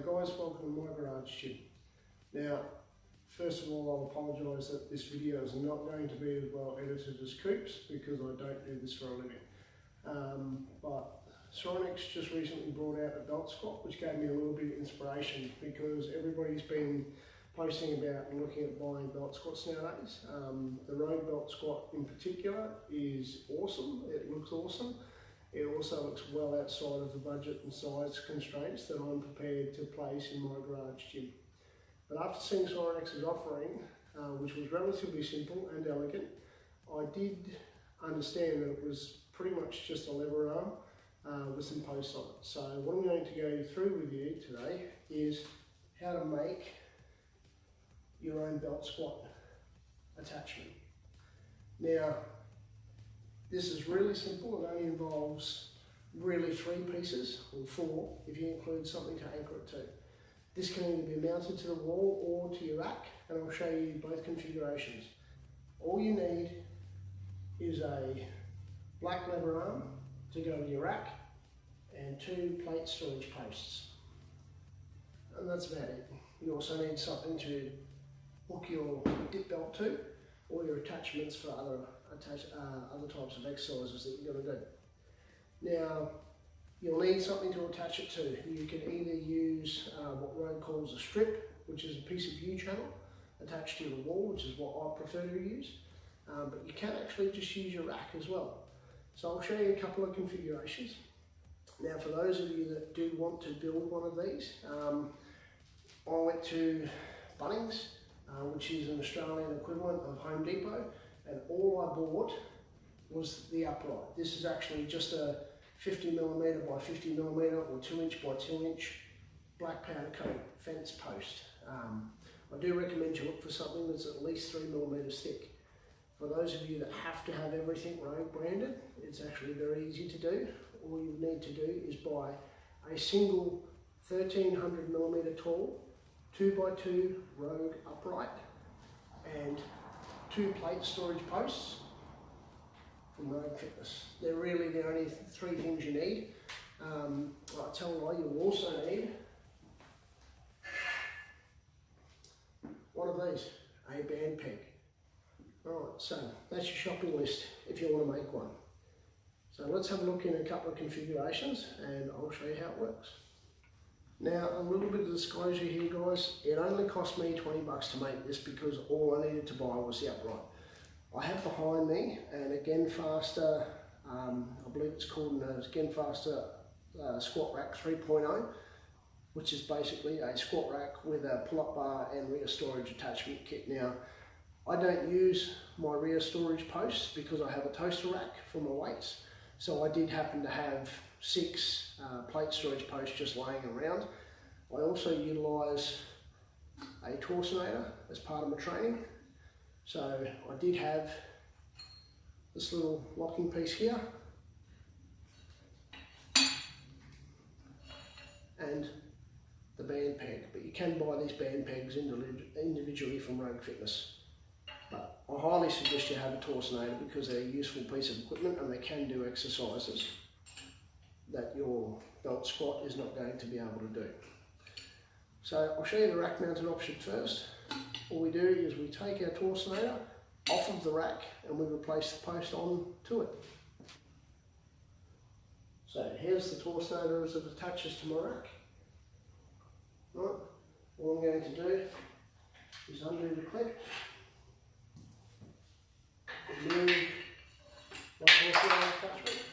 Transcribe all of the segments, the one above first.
guys, welcome to my garage gym. Now, first of all, I'll apologise that this video is not going to be as well edited as Coops because I don't do this for a living. But Soronix just recently brought out a belt squat, which gave me a little bit of inspiration because everybody's been posting about and looking at buying belt squats nowadays. The Rogue belt squat in particular is awesome. It looks awesome. It also looks well outside of the budget and size constraints that I'm prepared to place in my garage gym. But after seeing Soronix's offering, which was relatively simple and elegant, I did understand that it was pretty much just a lever arm with some posts on it. So what I'm going to go through with you today is how to make your own belt squat attachment. Now, this is really simple. It only involves really 3 pieces, or 4 if you include something to anchor it to. This can either be mounted to the wall or to your rack, and I'll show you both configurations. All you need is a black lever arm to go to your rack and 2 plate storage posts. And that's about it. You also need something to hook your dip belt to, or your attachments for other types of exercises that you're going to do. Now, you'll need something to attach it to. You can either use what Rogue calls a strip, which is a piece of U-channel attached to the wall, which is what I prefer to use. But you can actually just use your rack as well. So I'll show you a couple of configurations. Now, for those of you that do want to build one of these, I went to Bunnings, which is an Australian equivalent of Home Depot, and all I bought was the upright. This is actually just a 50mm by 50mm or 2-inch by 2-inch black powder coat fence post. I do recommend you look for something that's at least 3mm thick. For those of you that have to have everything Rogue branded, it's actually very easy to do. All you need to do is buy a single 1300mm tall 2x2 Rogue upright and 2 plate storage posts from Rogue Fitness. They're really the only 3 things you need. I'll tell you what, you'll also need one of these, a band peg. Alright, so that's your shopping list if you want to make one. So let's have a look in a couple of configurations and I'll show you how it works. Now, a little bit of disclosure here, guys. It only cost me 20 bucks to make this because all I needed to buy was the upright. I have behind me an Again Faster, I believe it's called an Again Faster Squat Rack 3.0, which is basically a squat rack with a pull-up bar and rear storage attachment kit. Now, I don't use my rear storage posts because I have a toaster rack for my weights. So I did happen to have 6 plate storage posts just laying around. I also utilise a Torsionator as part of my training. So I did have this little locking piece here and the band peg, but you can buy these band pegs individually from Rogue Fitness. But I highly suggest you have a Torsionator because they're a useful piece of equipment and they can do exercises that your belt squat is not going to be able to do. So I'll show you the rack mounted option first. All we do is we take our Torsionator off of the rack and we replace the post on to it. So here's the Torsionator as it attaches to my rack. Right. All I'm going to do is undo the clip, remove my Torsionator attachment,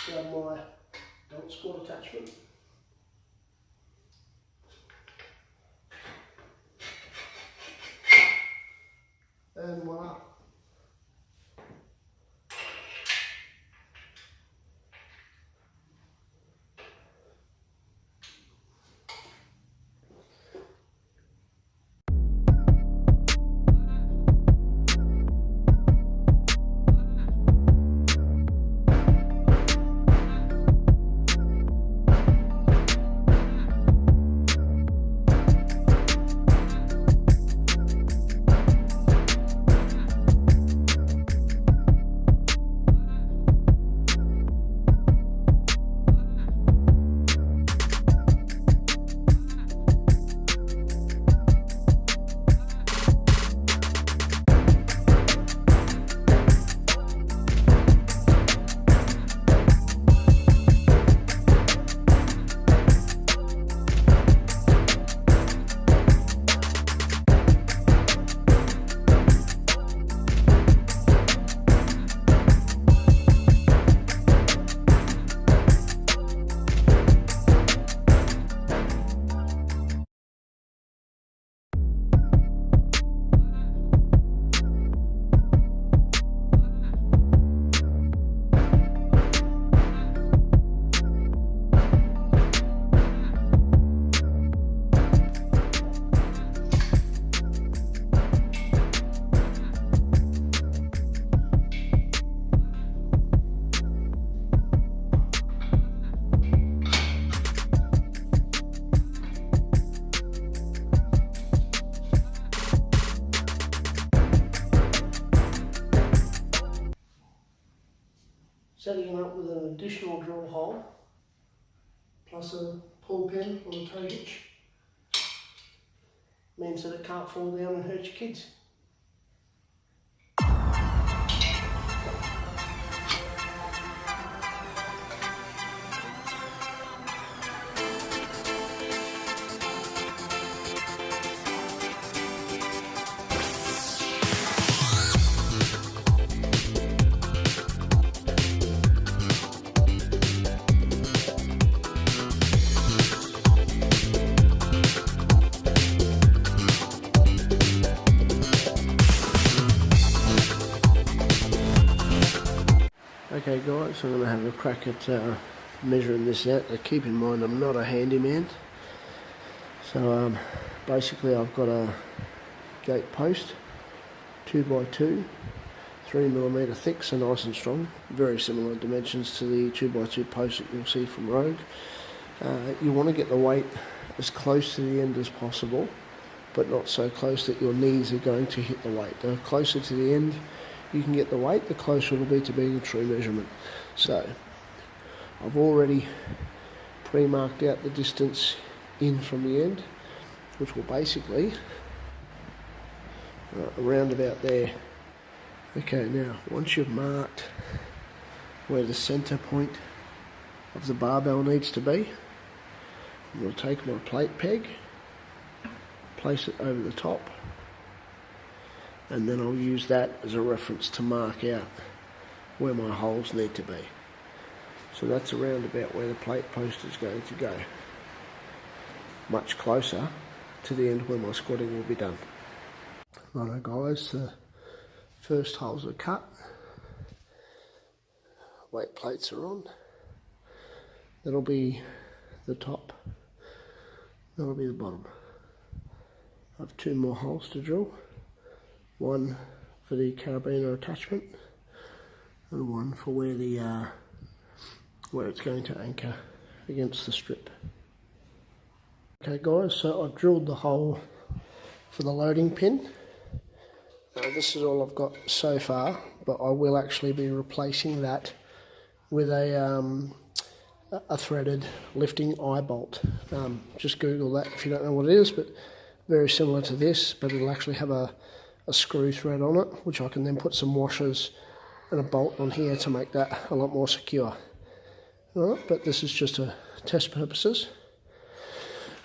grab my belt squat attachment, and voila. additional drill hole plus a pull pin on a tow hitch means that it can't fall down and hurt your kids. Okay guys, so I'm going to have a crack at measuring this out. Now keep in mind I'm not a handyman. So basically I've got a gate post, 2x2, 3mm thick, so nice and strong. Very similar dimensions to the 2x2 post that you'll see from Rogue. You want to get the weight as close to the end as possible, but not so close that your knees are going to hit the weight. The closer to the end you can get the weight, the closer it'll be to being a true measurement. So I've already pre-marked out the distance in from the end, which will basically around about there. Okay, now once you've marked where the center point of the barbell needs to be, I'm going to take my plate peg, place it over the top, and then I'll use that as a reference to mark out where my holes need to be. So that's around about where the plate post is going to go. Much closer to the end where my squatting will be done. Righto guys, the first holes are cut. Weight plates are on. That'll be the top. That'll be the bottom. I have 2 more holes to drill. One for the carabiner attachment and one for where the where it's going to anchor against the strip. Okay guys, so I've drilled the hole for the loading pin. This is all I've got so far, but I will actually be replacing that with a threaded lifting eye bolt. Just Google that if you don't know what it is, but very similar to this, but it'll actually have a screw thread on it, which I can then put some washers and a bolt on here to make that a lot more secure. Alright, but this is just for test purposes.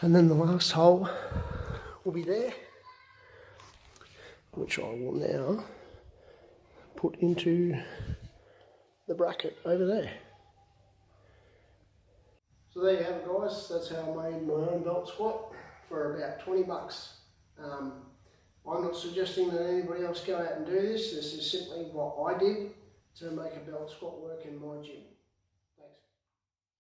And then the last hole will be there, which I will now put into the bracket over there. So there you have it guys, that's how I made my own belt squat for about 20 bucks. I'm not suggesting that anybody else go out and do this. This is simply what I did to make a belt squat work in my gym.